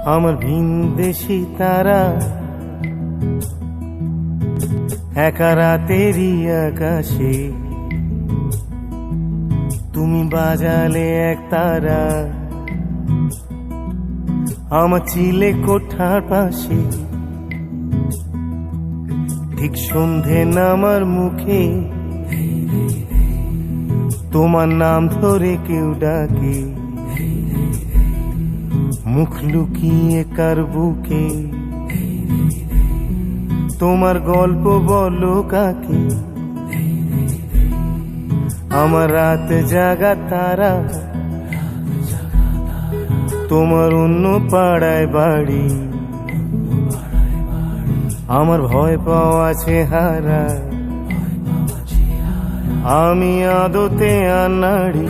আমার ভিনদেশি তারা একা রাতেরই আকাশে, তুমি বাজালে এক তারা আমার চিলে কোঠার পাশে। ঠিক সন্ধে নামার মুখে তোমার নাম ধরে কেউ ডাকে, মুখ লুকিয়ে কার বুকে তোমার গল্প বলো কাকে। আমার রাত জাগা তারা তোমার অন্য পাড়ায় বাড়ি, আমার ভয় পাওয়া চেহারা আমি আদতে আনাড়ি।